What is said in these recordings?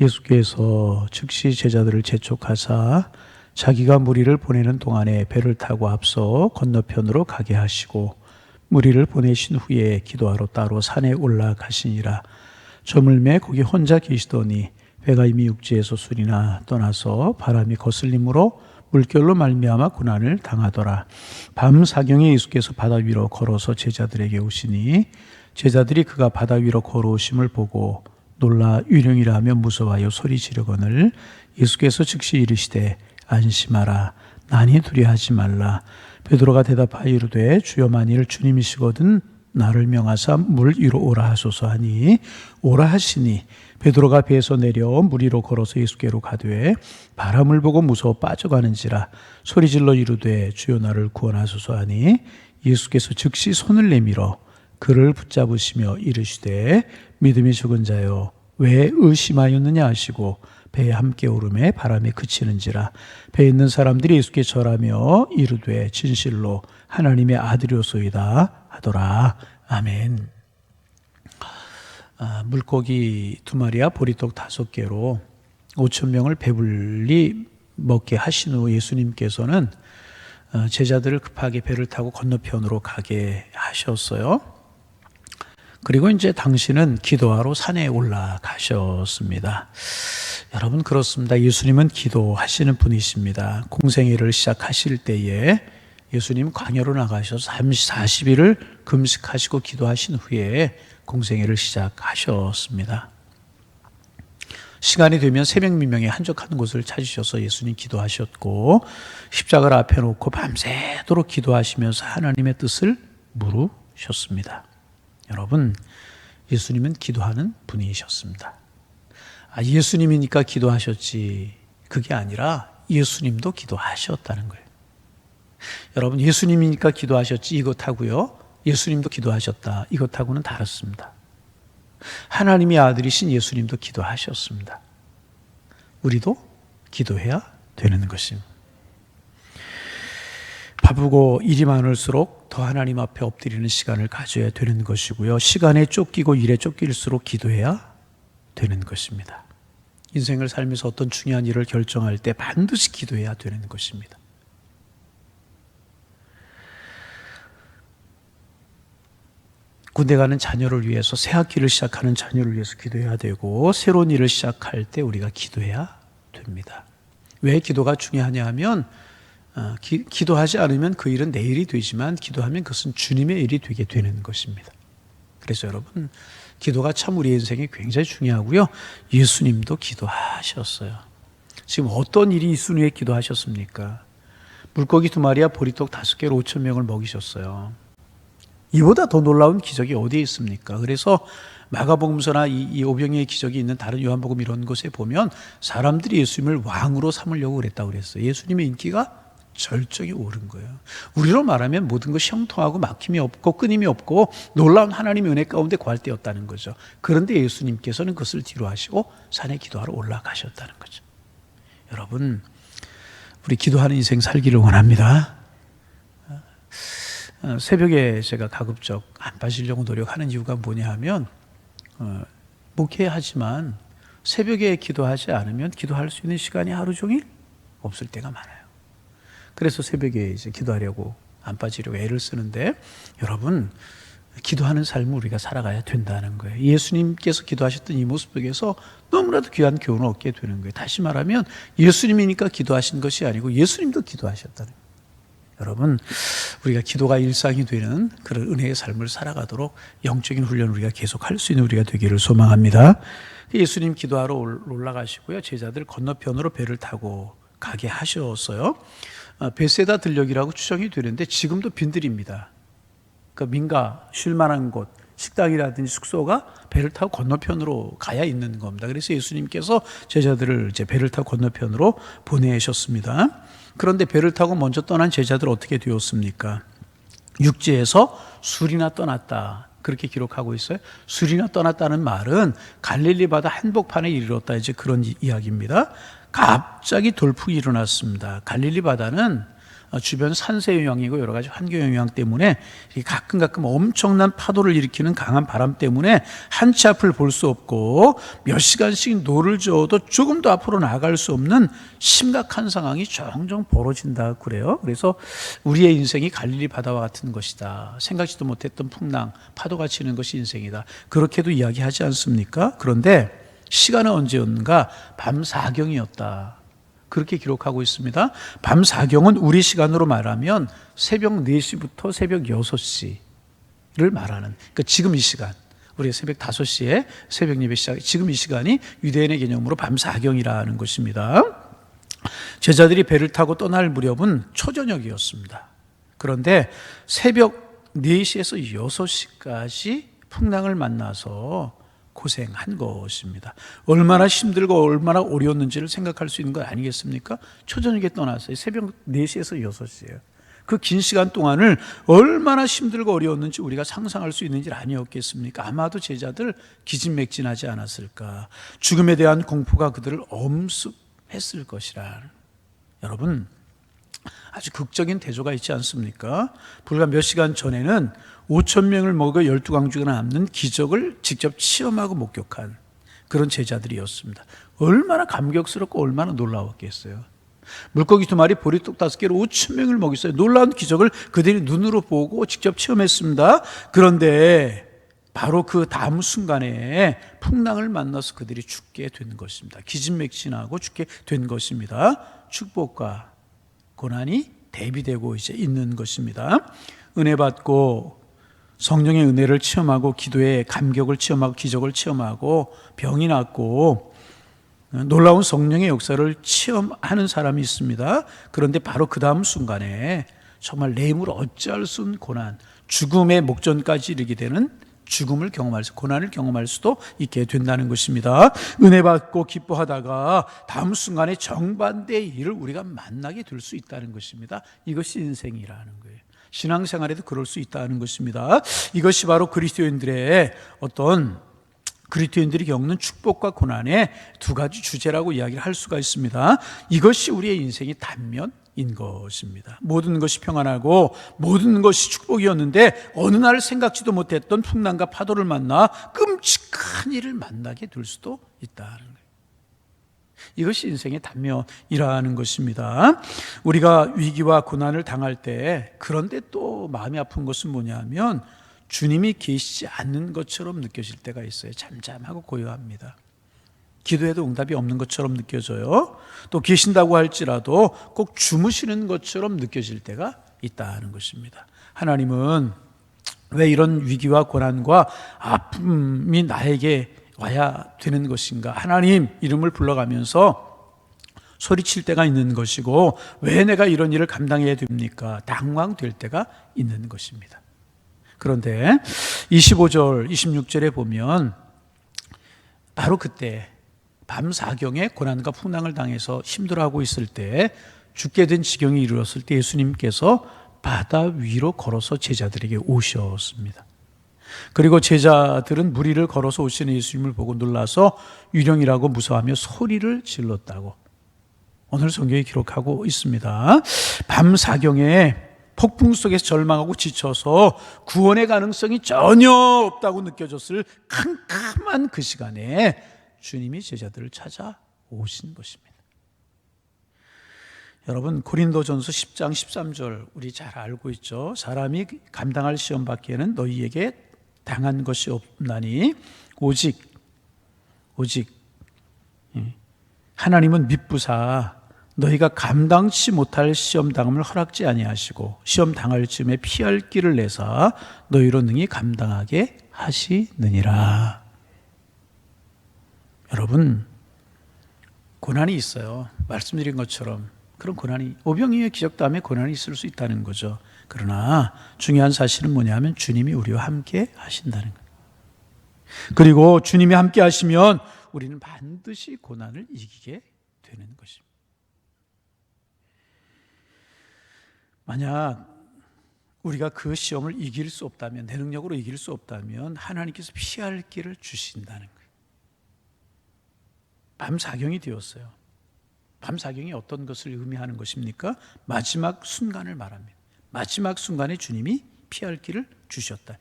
예수께서 즉시 제자들을 재촉하사 자기가 무리를 보내는 동안에 배를 타고 앞서 건너편으로 가게 하시고 무리를 보내신 후에 기도하러 따로 산에 올라가시니라. 저물매 거기 혼자 계시더니 배가 이미 육지에서 술이나 떠나서 바람이 거슬림으로 물결로 말미암아 고난을 당하더라. 밤 사경에 예수께서 바다 위로 걸어서 제자들에게 오시니 제자들이 그가 바다 위로 걸어오심을 보고 놀라 유령이라 하며 무서워하여 소리 지르거늘 예수께서 즉시 이르시되 안심하라 난이 두려워하지 말라. 베드로가 대답하여 이르되 주여 만일 주님이시거든 나를 명하사 물 위로 오라 하소서 하니 오라 하시니 베드로가 배에서 내려 물 위로 걸어서 예수께로 가되 바람을 보고 무서워 빠져가는지라 소리질러 이르되 주여 나를 구원하소서 하니 예수께서 즉시 손을 내밀어 그를 붙잡으시며 이르시되 믿음이 적은 자여 왜 의심하였느냐 하시고 배에 함께 오르매 바람이 그치는지라. 배에 있는 사람들이 예수께 절하며 이르되 진실로 하나님의 아들이오소이다 하더라. 아멘. 물고기 2마리와 보리떡 5개로 5,000명을 배불리 먹게 하신 후 예수님께서는 제자들을 급하게 배를 타고 건너편으로 가게 하셨어요. 그리고 이제 당신은 기도하러 산에 올라가셨습니다. 여러분 그렇습니다. 예수님은 기도하시는 분이십니다. 공생애를 시작하실 때에 예수님 광야로 나가셔서 40일을 금식하시고 기도하신 후에 공생애를 시작하셨습니다. 시간이 되면 새벽 미명에 한적한 곳을 찾으셔서 예수님 기도하셨고 십자가를 앞에 놓고 밤새도록 기도하시면서 하나님의 뜻을 물으셨습니다. 여러분, 예수님은 기도하는 분이셨습니다. 예수님이니까 기도하셨지 그게 아니라 예수님도 기도하셨다는 거예요. 여러분, 예수님이니까 기도하셨지 이것하고요 예수님도 기도하셨다 이것하고는 다릅니다. 하나님의 아들이신 예수님도 기도하셨습니다. 우리도 기도해야 되는 것입니다. 바쁘고 일이 많을수록 더 하나님 앞에 엎드리는 시간을 가져야 되는 것이고요. 시간에 쫓기고 일에 쫓길수록 기도해야 되는 것입니다. 인생을 살면서 어떤 중요한 일을 결정할 때 반드시 기도해야 되는 것입니다. 군대 가는 자녀를 위해서 새 학기를 시작하는 자녀를 위해서 기도해야 되고 새로운 일을 시작할 때 우리가 기도해야 됩니다. 왜 기도가 중요하냐 하면 기도하지 않으면 그 일은 내 일이 되지만 기도하면 그것은 주님의 일이 되게 되는 것입니다. 그래서 여러분 기도가 참 우리 인생에 굉장히 중요하고요. 예수님도 기도하셨어요. 지금 어떤 일이 있은 후에 기도하셨습니까? 물고기 2마리와 보리떡 5개로 5,000명을 먹이셨어요. 이보다 더 놀라운 기적이 어디에 있습니까? 그래서 마가복음서나 이 오병이의 기적이 있는 다른 요한복음 이런 곳에 보면 사람들이 예수님을 왕으로 삼으려고 그랬다고 그랬어요. 예수님의 인기가 절정에 오른 거예요. 우리로 말하면 모든 것이 형통하고 막힘이 없고 끊임이 없고 놀라운 하나님의 은혜 가운데 거할 때였다는 거죠. 그런데 예수님께서는 그것을 뒤로 하시고 산에 기도하러 올라가셨다는 거죠. 여러분, 우리 기도하는 인생 살기를 원합니다. 새벽에 제가 가급적 안 빠지려고 노력하는 이유가 뭐냐 하면 목회하지만 새벽에 기도하지 않으면 기도할 수 있는 시간이 하루 종일 없을 때가 많아요. 그래서 새벽에 이제 기도하려고 안 빠지려고 애를 쓰는데 여러분 기도하는 삶을 우리가 살아가야 된다는 거예요. 예수님께서 기도하셨던 이 모습 속에서 너무나도 귀한 교훈을 얻게 되는 거예요. 다시 말하면 예수님이니까 기도하신 것이 아니고 예수님도 기도하셨다는 거예요. 여러분 우리가 기도가 일상이 되는 그런 은혜의 삶을 살아가도록 영적인 훈련을 우리가 계속할 수 있는 우리가 되기를 소망합니다. 예수님 기도하러 올라가시고요. 제자들 건너편으로 배를 타고 가게 하셨어요. 베세다 들녘이라고 추정이 되는데 지금도 빈들입니다. 그러니까 민가 쉴 만한 곳 식당이라든지 숙소가 배를 타고 건너편으로 가야 있는 겁니다. 그래서 예수님께서 제자들을 이제 배를 타고 건너편으로 보내셨습니다. 그런데 배를 타고 먼저 떠난 제자들 어떻게 되었습니까? 육지에서 술이나 떠났다. 그렇게 기록하고 있어요. 술이나 떠났다는 말은 갈릴리 바다 한복판에 이르렀다. 이제 그런 이야기입니다. 갑자기 돌풍이 일어났습니다. 갈릴리 바다는 주변 산세 영향이고 여러 가지 환경 영향 때문에 가끔 엄청난 파도를 일으키는 강한 바람 때문에 한 치 앞을 볼 수 없고 몇 시간씩 노를 저어도 조금도 앞으로 나아갈 수 없는 심각한 상황이 종종 벌어진다 그래요. 그래서 우리의 인생이 갈릴리 바다와 같은 것이다. 생각지도 못했던 풍랑, 파도가 치는 것이 인생이다. 그렇게도 이야기하지 않습니까? 그런데 시간은 언제였는가? 밤 사경이었다. 그렇게 기록하고 있습니다. 밤 사경은 우리 시간으로 말하면 새벽 4시부터 새벽 6시를 말하는, 그러니까 지금 이 시간, 우리 새벽 5시에 새벽 예배 시작, 지금 이 시간이 유대인의 개념으로 밤 사경이라는 것입니다. 제자들이 배를 타고 떠날 무렵은 초저녁이었습니다. 그런데 새벽 4시에서 6시까지 풍랑을 만나서 고생한 것입니다. 얼마나 힘들고 얼마나 어려웠는지를 생각할 수 있는 것 아니겠습니까? 초저녁에 떠났어요. 새벽 4시에서 6시예요. 그 긴 시간 동안을 얼마나 힘들고 어려웠는지 우리가 상상할 수 있는 일 아니었겠습니까? 아마도 제자들 기진맥진하지 않았을까. 죽음에 대한 공포가 그들을 엄습했을 것이라. 여러분, 아주 극적인 대조가 있지 않습니까? 불과 몇 시간 전에는 5,000명을 먹어 12광주가 남는 기적을 직접 체험하고 목격한 그런 제자들이었습니다. 얼마나 감격스럽고 얼마나 놀라웠겠어요. 물고기 2마리, 보리떡 5개로 5,000명을 먹였어요. 놀라운 기적을 그들이 눈으로 보고 직접 체험했습니다. 그런데 바로 그 다음 순간에 풍랑을 만나서 그들이 죽게 된 것입니다. 기진맥진하고 죽게 된 것입니다. 축복과 고난이 대비되고 이제 있는 것입니다. 은혜 받고 성령의 은혜를 체험하고 기도의 감격을 체험하고 기적을 체험하고 병이 낫고 놀라운 성령의 역사를 체험하는 사람이 있습니다. 그런데 바로 그 다음 순간에 정말 내 힘으로 어찌할 수 없는 고난, 죽음의 목전까지 이르게 되는 죽음을 경험할 수, 고난을 경험할 수도 있게 된다는 것입니다. 은혜 받고 기뻐하다가 다음 순간에 정반대의 일을 우리가 만나게 될 수 있다는 것입니다. 이것이 인생이라는 거예요. 신앙생활에도 그럴 수 있다는 것입니다. 이것이 바로 그리스도인들의 그리스도인들이 겪는 축복과 고난의 두 가지 주제라고 이야기를 할 수가 있습니다. 이것이 우리의 인생의 단면인 것입니다. 모든 것이 평안하고 모든 것이 축복이었는데 어느 날 생각지도 못했던 풍랑과 파도를 만나 끔찍한 일을 만나게 될 수도 있다는 거예요. 이것이 인생의 단면이라는 것입니다. 우리가 위기와 고난을 당할 때, 그런데 또 마음이 아픈 것은 뭐냐면 주님이 계시지 않는 것처럼 느껴질 때가 있어요. 잠잠하고 고요합니다. 기도해도 응답이 없는 것처럼 느껴져요. 또 계신다고 할지라도 꼭 주무시는 것처럼 느껴질 때가 있다는 것입니다. 하나님은 왜 이런 위기와 고난과 아픔이 나에게 와야 되는 것인가? 하나님 이름을 불러가면서 소리칠 때가 있는 것이고, 왜 내가 이런 일을 감당해야 됩니까? 당황될 때가 있는 것입니다. 그런데 25절, 26절에 보면 바로 그때 밤 사경에 고난과 풍랑을 당해서 힘들어하고 있을 때, 죽게 된 지경이 이르렀을 때 예수님께서 바다 위로 걸어서 제자들에게 오셨습니다. 그리고 제자들은 물 위를 걸어서 오시는 예수님을 보고 놀라서 유령이라고 무서워하며 소리를 질렀다고 오늘 성경에 기록하고 있습니다. 밤 사경에 폭풍 속에서 절망하고 지쳐서 구원의 가능성이 전혀 없다고 느껴졌을 캄캄한 그 시간에 주님이 제자들을 찾아오신 것입니다. 여러분, 고린도전서 10장 13절 우리 잘 알고 있죠. 사람이 감당할 시험 받기에는 너희에게 당한 것이 없나니 오직 하나님은 미쁘사 너희가 감당치 못할 시험 당함을 허락지 아니하시고 시험 당할 즈음에 피할 길을 내사 너희로 능히 감당하게 하시느니라. 여러분, 고난이 있어요. 말씀드린 것처럼 그런 고난이, 오병이어의 기적 다음에 고난이 있을 수 있다는 거죠. 그러나 중요한 사실은 뭐냐면 주님이 우리와 함께 하신다는 거예요. 그리고 주님이 함께 하시면 우리는 반드시 고난을 이기게 되는 것입니다. 만약 우리가 그 시험을 이길 수 없다면, 내 능력으로 이길 수 없다면 하나님께서 피할 길을 주신다는 거예요. 밤 사경이 되었어요. 밤사경이 어떤 것을 의미하는 것입니까? 마지막 순간을 말합니다. 마지막 순간에 주님이 피할 길을 주셨다.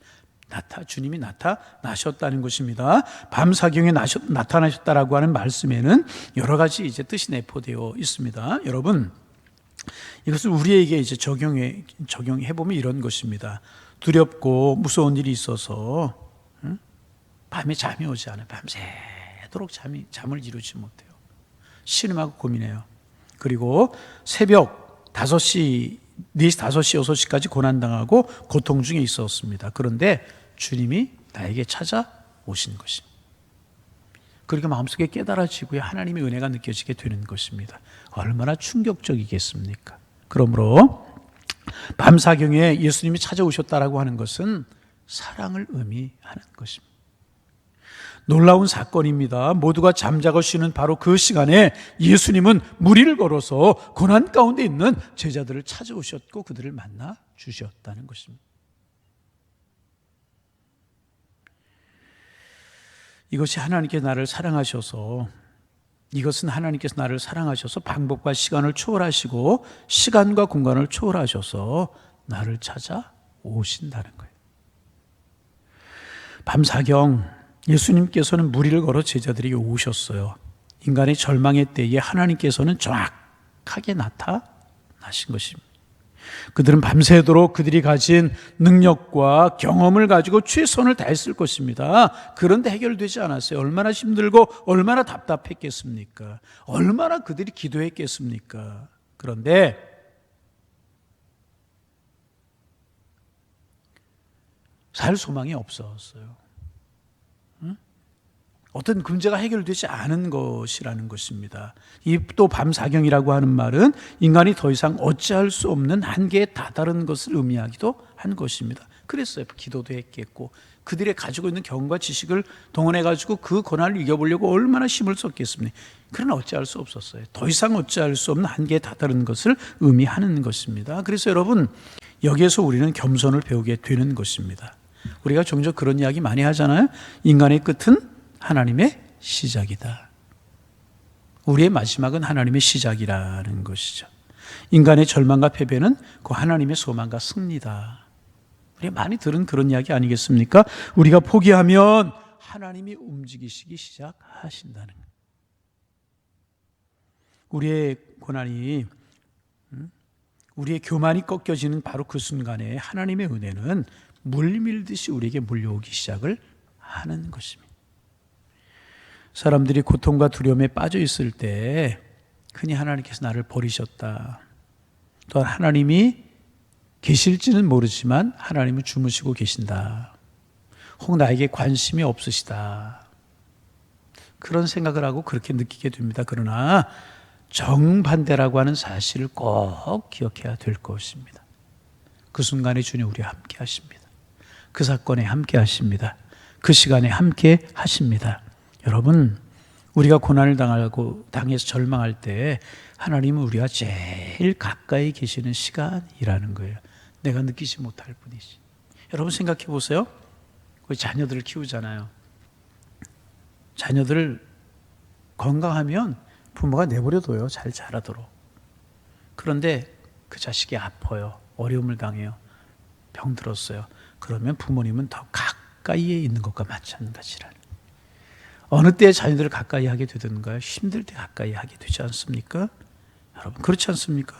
주님이 나타나셨다는 것입니다. 밤사경에 나타나셨다라고 하는 말씀에는 여러 가지 이제 뜻이 내포되어 있습니다. 여러분, 이것을 우리에게 이제 적용해 보면 이런 것입니다. 두렵고 무서운 일이 있어서 밤에 잠이 오지 않아요. 밤새도록 잠을 이루지 못해요. 신음하고 고민해요. 그리고 새벽 5시, 4시, 5시, 6시까지 고난당하고 고통 중에 있었습니다. 그런데 주님이 나에게 찾아오신 것입니다. 그러니까 마음속에 깨달아지고 하나님의 은혜가 느껴지게 되는 것입니다. 얼마나 충격적이겠습니까? 그러므로 밤사경에 예수님이 찾아오셨다라고 하는 것은 사랑을 의미하는 것입니다. 놀라운 사건입니다. 모두가 잠자고 쉬는 바로 그 시간에 예수님은 무리를 걸어서 고난 가운데 있는 제자들을 찾아오셨고 그들을 만나 주셨다는 것입니다. 이것은 하나님께서 나를 사랑하셔서 방법과 시간을 초월하시고 시간과 공간을 초월하셔서 나를 찾아오신다는 거예요. 밤사경 예수님께서는 무리를 걸어 제자들에게 오셨어요. 인간의 절망의 때에 하나님께서는 정확하게 나타나신 것입니다. 그들은 밤새도록 그들이 가진 능력과 경험을 가지고 최선을 다했을 것입니다. 그런데 해결되지 않았어요. 얼마나 힘들고 얼마나 답답했겠습니까? 얼마나 그들이 기도했겠습니까? 그런데 살 소망이 없었어요. 어떤 문제가 해결되지 않은 것이라는 것입니다. 이 또 밤사경이라고 하는 말은 인간이 더 이상 어찌할 수 없는 한계에 다다른 것을 의미하기도 한 것입니다. 그랬어요. 기도도 했겠고 그들의 가지고 있는 경험과 지식을 동원해가지고 그 고난을 이겨보려고 얼마나 힘을 썼겠습니까? 그러나 어찌할 수 없었어요. 더 이상 어찌할 수 없는 한계에 다다른 것을 의미하는 것입니다. 그래서 여러분, 여기에서 우리는 겸손을 배우게 되는 것입니다. 우리가 종종 그런 이야기 많이 하잖아요. 인간의 끝은 하나님의 시작이다. 우리의 마지막은 하나님의 시작이라는 것이죠. 인간의 절망과 패배는 그 하나님의 소망과 승리다. 우리가 많이 들은 그런 이야기 아니겠습니까? 우리가 포기하면 하나님이 움직이시기 시작하신다는 거예요. 우리의 고난이, 우리의 교만이 꺾여지는 바로 그 순간에 하나님의 은혜는 물밀듯이 우리에게 물려오기 시작을 하는 것입니다. 사람들이 고통과 두려움에 빠져 있을 때 흔히 하나님께서 나를 버리셨다. 또한 하나님이 계실지는 모르지만 하나님은 주무시고 계신다. 혹 나에게 관심이 없으시다. 그런 생각을 하고 그렇게 느끼게 됩니다. 그러나 정반대라고 하는 사실을 꼭 기억해야 될 것입니다. 그 순간에 주님 우리와 함께 하십니다. 그 사건에 함께 하십니다. 그 시간에 함께 하십니다. 여러분, 우리가 고난을 당해서 절망할 때 하나님은 우리와 제일 가까이 계시는 시간이라는 거예요. 내가 느끼지 못할 뿐이지. 여러분 생각해 보세요. 우리 자녀들을 키우잖아요. 자녀들 건강하면 부모가 내버려둬요. 잘 자라도록. 그런데 그 자식이 아파요. 어려움을 당해요. 병들었어요. 그러면 부모님은 더 가까이에 있는 것과 마찬가지라는. 어느 때 자녀들을 가까이 하게 되든가요? 힘들 때 가까이 하게 되지 않습니까? 여러분 그렇지 않습니까?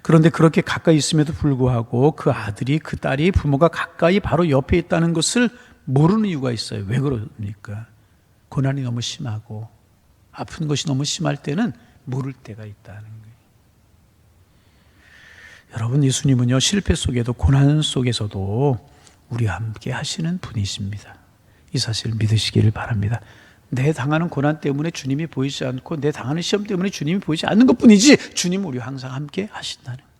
그런데 그렇게 가까이 있음에도 불구하고 그 아들이 그 딸이 부모가 가까이 바로 옆에 있다는 것을 모르는 이유가 있어요. 왜 그럽니까? 고난이 너무 심하고 아픈 것이 너무 심할 때는 모를 때가 있다는 거예요. 여러분, 예수님은요 실패 속에도 고난 속에서도 우리와 함께 하시는 분이십니다. 이 사실을 믿으시기를 바랍니다. 내 당하는 고난 때문에 주님이 보이지 않고 내 당하는 시험 때문에 주님이 보이지 않는 것뿐이지 주님은 우리와 항상 함께 하신다는 거예요.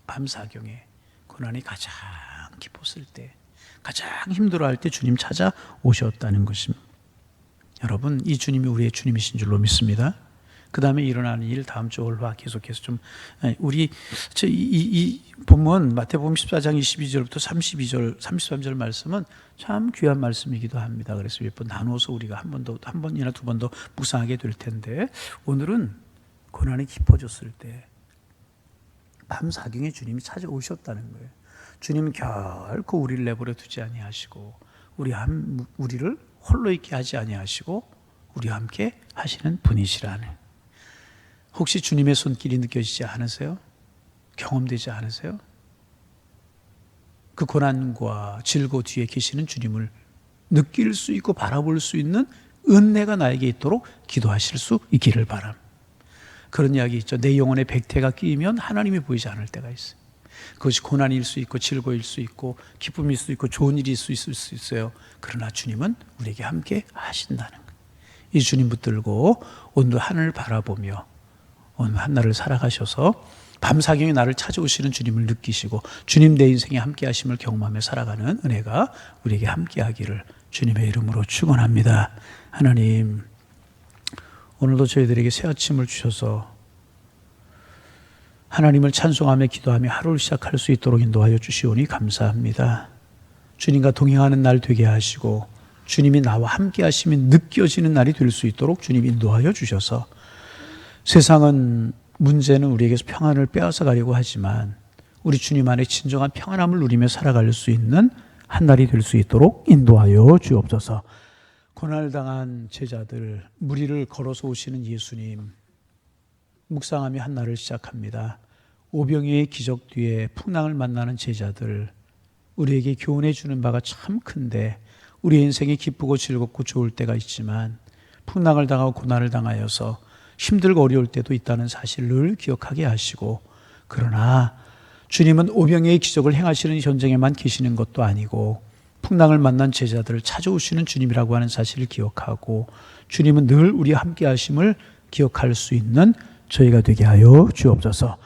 밤사경에 고난이 가장 깊었을 때, 가장 힘들어할 때 주님 찾아오셨다는 것입니다. 여러분, 이 주님이 우리의 주님이신 줄로 믿습니다. 그 다음에 일어나는 일 다음 주 올바 계속해서 좀 우리 이 본문 마태복음 14장 22절부터 33절 말씀은 참 귀한 말씀이기도 합니다. 그래서 몇 번 나눠서 우리가 한 번이나 두 번 더 묵상하게 될 텐데 오늘은 고난이 깊어졌을 때 밤사경에 주님이 찾아오셨다는 거예요. 주님은 결코 우리를 내버려 두지 아니하시고 우리를 홀로 있게 하지 아니하시고 우리와 함께 하시는 분이시라는. 혹시 주님의 손길이 느껴지지 않으세요? 경험되지 않으세요? 그 고난과 질고 뒤에 계시는 주님을 느낄 수 있고 바라볼 수 있는 은혜가 나에게 있도록 기도하실 수 있기를 바랍니다. 그런 이야기 있죠. 내 영혼에 백태가 끼이면 하나님이 보이지 않을 때가 있어요. 그것이 고난일 수 있고 질고일 수 있고 기쁨일 수 있고 좋은 일이 있을 수 있어요. 그러나 주님은 우리에게 함께 하신다는 거예요. 이 주님 붙들고 오늘 하늘을 바라보며 오늘 한날을 살아가셔서 밤사경에 나를 찾아오시는 주님을 느끼시고 주님 내 인생에 함께 하심을 경험하며 살아가는 은혜가 우리에게 함께 하기를 주님의 이름으로 축원합니다. 하나님, 오늘도 저희들에게 새 아침을 주셔서 하나님을 찬송하며 기도하며 하루를 시작할 수 있도록 인도하여 주시오니 감사합니다. 주님과 동행하는 날 되게 하시고 주님이 나와 함께 하심이 느껴지는 날이 될 수 있도록 주님 인도하여 주셔서 세상은 문제는 우리에게서 평안을 빼앗아 가려고 하지만 우리 주님 안에 진정한 평안함을 누리며 살아갈 수 있는 한 날이 될 수 있도록 인도하여 주옵소서. 고난을 당한 제자들, 무리를 걸어서 오시는 예수님, 묵상하며 한 날을 시작합니다. 오병이의 기적 뒤에 풍랑을 만나는 제자들, 우리에게 교훈해 주는 바가 참 큰데 우리 인생이 기쁘고 즐겁고 좋을 때가 있지만 풍랑을 당하고 고난을 당하여서 힘들고 어려울 때도 있다는 사실을 기억하게 하시고, 그러나 주님은 오병이의 기적을 행하시는 현장에만 계시는 것도 아니고 풍랑을 만난 제자들을 찾아오시는 주님이라고 하는 사실을 기억하고 주님은 늘 우리와 함께 하심을 기억할 수 있는 저희가 되게 하여 주옵소서.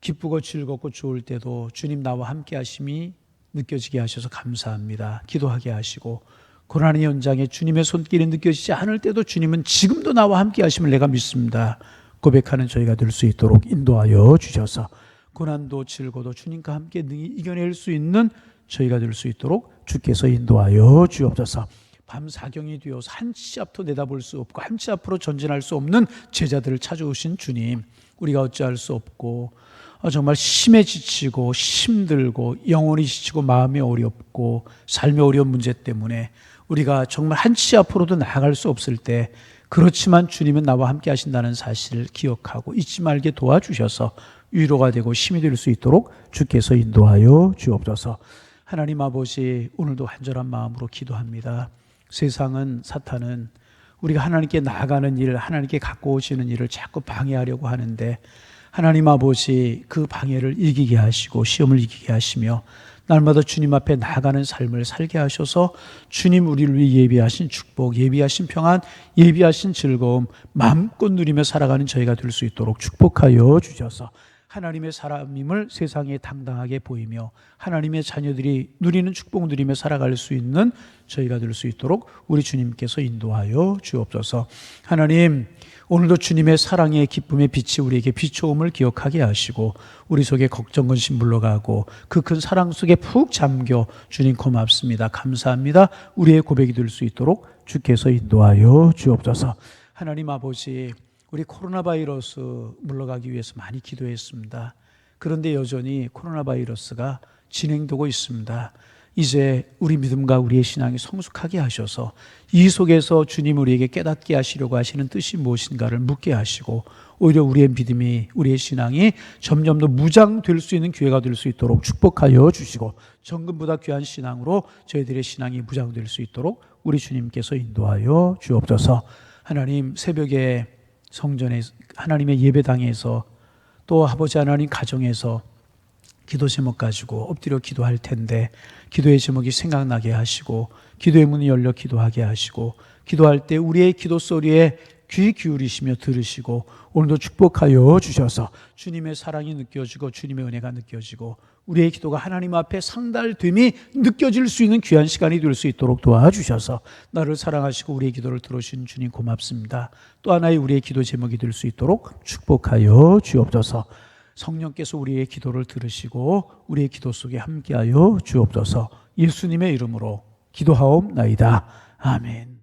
기쁘고 즐겁고 좋을 때도 주님 나와 함께 하심이 느껴지게 하셔서 감사합니다. 기도하게 하시고 고난의 현장에 주님의 손길이 느껴지지 않을 때도 주님은 지금도 나와 함께 하심을 내가 믿습니다. 고백하는 저희가 될 수 있도록 인도하여 주셔서 고난도 질고도 주님과 함께 능히 이겨낼 수 있는 저희가 될 수 있도록 주께서 인도하여 주옵소서. 밤 사경이 되어서 한치 앞도 내다볼 수 없고 한치 앞으로 전진할 수 없는 제자들을 찾아오신 주님, 우리가 어찌할 수 없고 정말 힘에 지치고 힘들고 영혼이 지치고 마음이 어렵고 삶의 어려운 문제 때문에 우리가 정말 한치 앞으로도 나아갈 수 없을 때, 그렇지만 주님은 나와 함께 하신다는 사실을 기억하고 잊지 말게 도와주셔서 위로가 되고 힘이 될 수 있도록 주께서 인도하여 주옵소서. 하나님 아버지, 오늘도 간절한 마음으로 기도합니다. 세상은, 사탄은 우리가 하나님께 나아가는 일, 하나님께 갖고 오시는 일을 자꾸 방해하려고 하는데 하나님 아버지, 그 방해를 이기게 하시고 시험을 이기게 하시며 날마다 주님 앞에 나아가는 삶을 살게 하셔서 주님 우리를 위해 예비하신 축복, 예비하신 평안, 예비하신 즐거움 마음껏 누리며 살아가는 저희가 될 수 있도록 축복하여 주셔서 하나님의 사람임을 세상에 당당하게 보이며 하나님의 자녀들이 누리는 축복 누리며 살아갈 수 있는 저희가 될 수 있도록 우리 주님께서 인도하여 주옵소서. 하나님, 오늘도 주님의 사랑의 기쁨의 빛이 우리에게 비춰옴을 기억하게 하시고 우리 속에 걱정 근심 물러가고 그 큰 사랑 속에 푹 잠겨 주님 고맙습니다, 감사합니다, 우리의 고백이 될 수 있도록 주께서 인도하여 주옵소서. 하나님 아버지, 우리 코로나 바이러스 물러가기 위해서 많이 기도했습니다. 그런데 여전히 코로나 바이러스가 진행되고 있습니다. 이제 우리 믿음과 우리의 신앙이 성숙하게 하셔서 이 속에서 주님 우리에게 깨닫게 하시려고 하시는 뜻이 무엇인가를 묻게 하시고 오히려 우리의 믿음이, 우리의 신앙이 점점 더 무장될 수 있는 기회가 될 수 있도록 축복하여 주시고 정금보다 귀한 신앙으로 저희들의 신앙이 무장될 수 있도록 우리 주님께서 인도하여 주옵소서. 하나님, 새벽에 성전에 하나님의 예배당에서 또 아버지 하나님 가정에서 기도 제목 가지고 엎드려 기도할 텐데 기도의 제목이 생각나게 하시고 기도의 문이 열려 기도하게 하시고 기도할 때 우리의 기도 소리에 귀 기울이시며 들으시고 오늘도 축복하여 주셔서 주님의 사랑이 느껴지고 주님의 은혜가 느껴지고 우리의 기도가 하나님 앞에 상달됨이 느껴질 수 있는 귀한 시간이 될 수 있도록 도와주셔서 나를 사랑하시고 우리의 기도를 들어주신 주님 고맙습니다. 또 하나의 우리의 기도 제목이 될 수 있도록 축복하여 주옵소서. 성령께서 우리의 기도를 들으시고 우리의 기도 속에 함께하여 주옵소서. 예수님의 이름으로 기도하옵나이다. 아멘.